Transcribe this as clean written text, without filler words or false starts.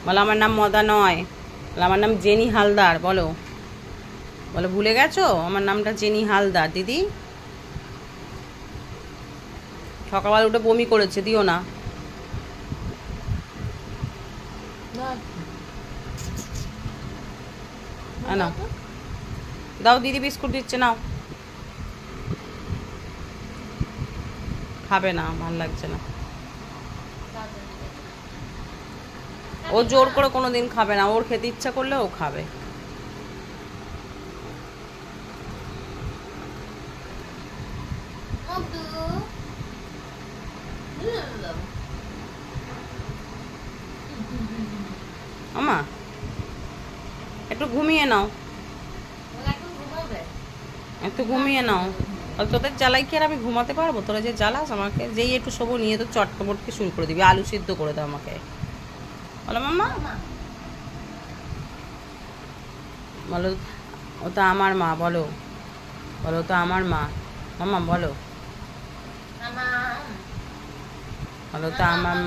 বলো আমার নাম মদা নয়, বলো আমার নাম জেনি হালদার। বলো বলো, ভুলে গেছো আমার নামটা জেনি হালদার দিদি। সকালবেলা উঠে বমি করেছে, দিও না। নাও দাও, দিদি বিস্কুট দিচ্ছে, নাও। খাবে না, ভাল লাগছে না। ও জোর করে কোনোদিন খাবে না, ওর খেতে ইচ্ছা করলে ও খাবে। আমা একটু ঘুমিয়ে নাও, একটু ঘুমিয়ে নাও। তোদের জ্বালাই কি আর আমি ঘুমাতে পারবো? তোরা যে জ্বালাস আমাকে, যেই একটু শোবো নিয়ে তো চটকা বটকে শুরু করে দিবি, আলু সিদ্ধ করে দাও আমাকে। বলো মাম্মা, বলো ও তো আমার মা। বলো বলো তো আমার মা। মাম্মা বলো, বলো তো আমার